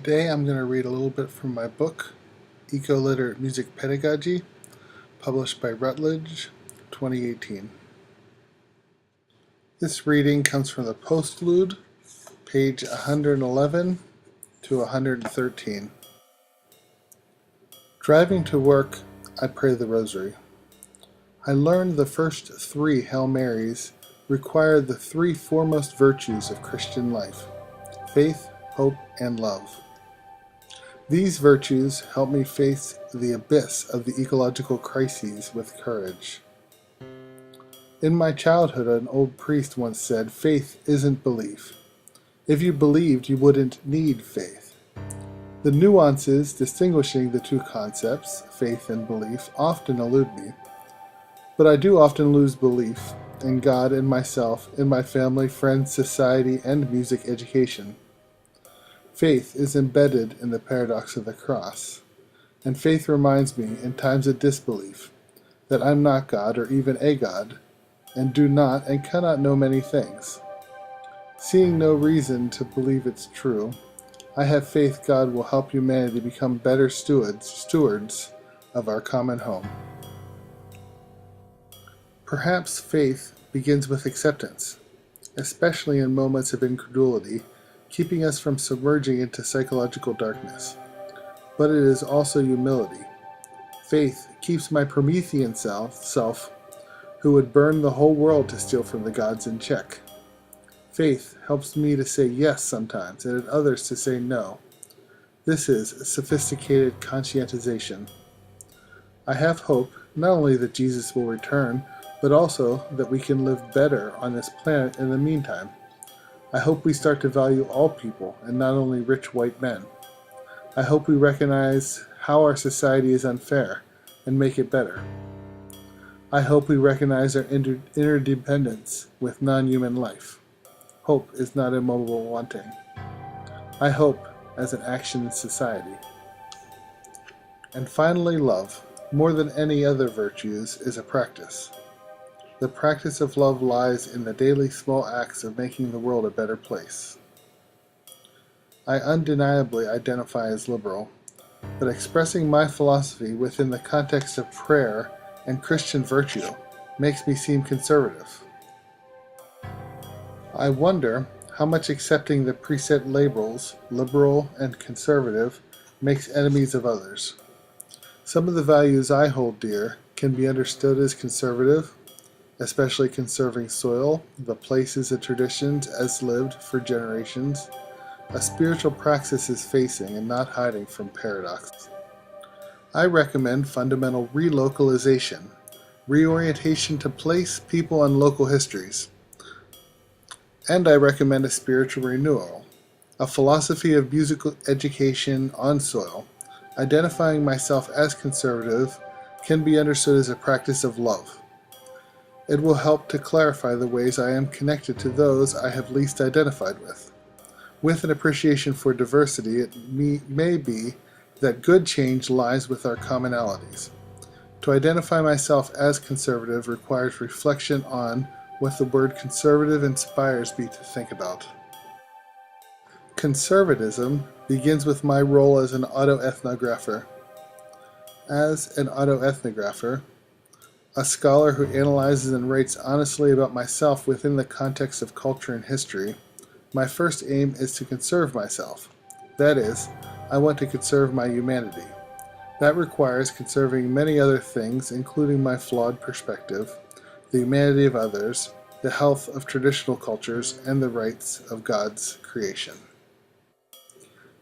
Today I'm going to read a little bit from my book, Eco-Literate Music Pedagogy, published by Routledge, 2018. This reading comes from the postlude, page 111 to 113. Driving to work, I pray the rosary. I learned the first 3 Hail Marys require the 3 foremost virtues of Christian life: faith, hope, and love. These virtues help me face the abyss of the ecological crises with courage. In my childhood, an old priest once said, "Faith isn't belief. If you believed, you wouldn't need faith." The nuances distinguishing the 2 concepts, faith and belief, often elude me, but I do often lose belief in God, in myself, in my family, friends, society, and music education. Faith is embedded in the paradox of the cross, and faith reminds me, in times of disbelief, that I'm not God or even a God, and do not and cannot know many things. Seeing no reason to believe it's true, I have faith God will help humanity become better stewards of our common home. Perhaps faith begins with acceptance, especially in moments of incredulity, keeping us from submerging into psychological darkness. But it is also humility. Faith keeps my Promethean self, who would burn the whole world to steal from the gods, in check. Faith helps me to say yes sometimes, and at others to say no. This is sophisticated conscientization. I have hope not only that Jesus will return, but also that we can live better on this planet in the meantime. I hope we start to value all people and not only rich white men. I hope we recognize how our society is unfair and make it better. I hope we recognize our interdependence with non-human life. Hope is not immobile wanting. I hope as an action in society. And finally, love, more than any other virtues, is a practice. The practice of love lies in the daily small acts of making the world a better place. I undeniably identify as liberal, but expressing my philosophy within the context of prayer and Christian virtue makes me seem conservative. I wonder how much accepting the preset labels, liberal and conservative, makes enemies of others. Some of the values I hold dear can be understood as conservative, especially conserving soil, the places and traditions as lived for generations. A spiritual praxis is facing and not hiding from paradox. I recommend fundamental relocalization, reorientation to place, people, and local histories. And I recommend a spiritual renewal, a philosophy of musical education on soil. Identifying myself as conservative can be understood as a practice of love. It will help to clarify the ways I am connected to those I have least identified with. With an appreciation for diversity, it may be that good change lies with our commonalities. To identify myself as conservative requires reflection on what the word conservative inspires me to think about. Conservatism begins with my role as an autoethnographer. As an autoethnographer, a scholar who analyzes and writes honestly about myself within the context of culture and history, my first aim is to conserve myself. That is, I want to conserve my humanity. That requires conserving many other things, including my flawed perspective, the humanity of others, the health of traditional cultures, and the rights of God's creation.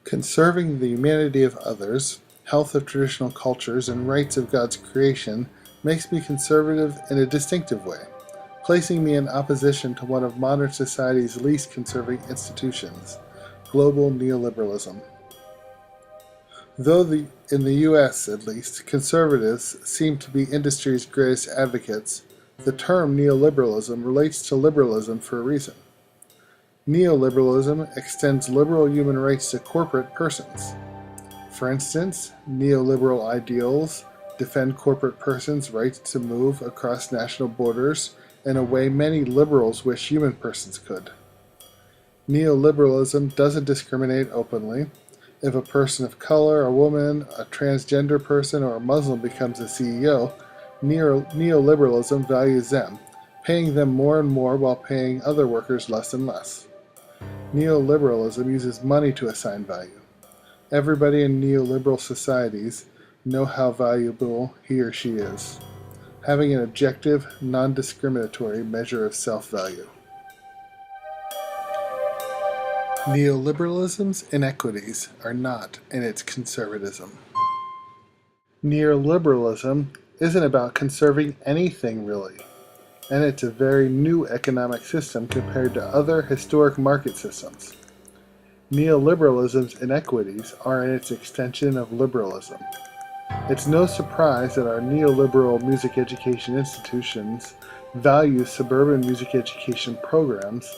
Conserving the humanity of others, health of traditional cultures, and rights of God's creation makes me conservative in a distinctive way, placing me in opposition to one of modern society's least conserving institutions, global neoliberalism. Though in the US, at least, conservatives seem to be industry's greatest advocates, the term neoliberalism relates to liberalism for a reason. Neoliberalism extends liberal human rights to corporate persons. For instance, neoliberal ideals defend corporate persons' rights to move across national borders in a way many liberals wish human persons could. Neoliberalism doesn't discriminate openly. If a person of color, a woman, a transgender person, or a Muslim becomes a CEO, neoliberalism values them, paying them more and more while paying other workers less and less. Neoliberalism uses money to assign value. Everybody in neoliberal societies know how valuable he or she is, having an objective, non-discriminatory measure of self-value. Neoliberalism's inequities are not in its conservatism. Neoliberalism isn't about conserving anything really, and it's a very new economic system compared to other historic market systems. Neoliberalism's inequities are in its extension of liberalism. It's no surprise that our neoliberal music education institutions value suburban music education programs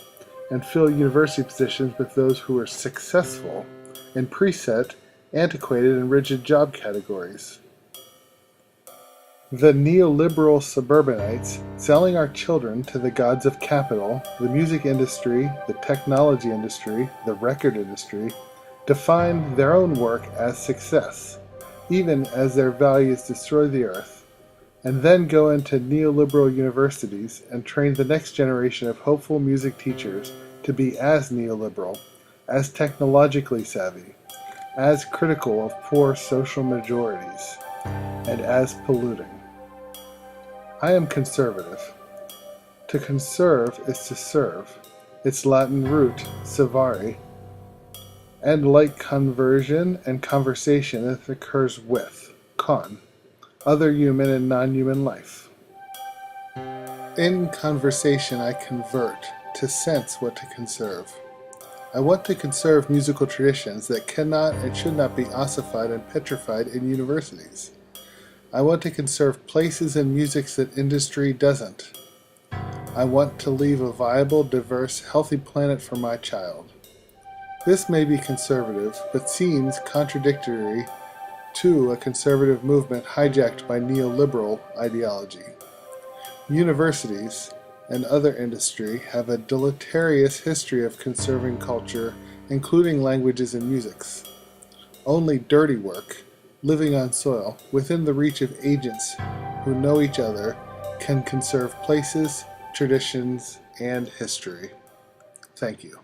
and fill university positions with those who are successful in preset, antiquated, and rigid job categories. The neoliberal suburbanites, selling our children to the gods of capital, the music industry, the technology industry, the record industry, define their own work as success, even as their values destroy the earth, and then go into neoliberal universities and train the next generation of hopeful music teachers to be as neoliberal, as technologically savvy, as critical of poor social majorities, and as polluting. I am conservative. To conserve is to serve, its Latin root, servare, and like conversion and conversation, it occurs with, con, other human and non-human life. In conversation I convert, to sense what to conserve. I want to conserve musical traditions that cannot and should not be ossified and petrified in universities. I want to conserve places in music that industry doesn't. I want to leave a viable, diverse, healthy planet for my child. This may be conservative, but seems contradictory to a conservative movement hijacked by neoliberal ideology. Universities and other industry have a deleterious history of conserving culture, including languages and musics. Only dirty work, living on soil, within the reach of agents who know each other, can conserve places, traditions, and history. Thank you.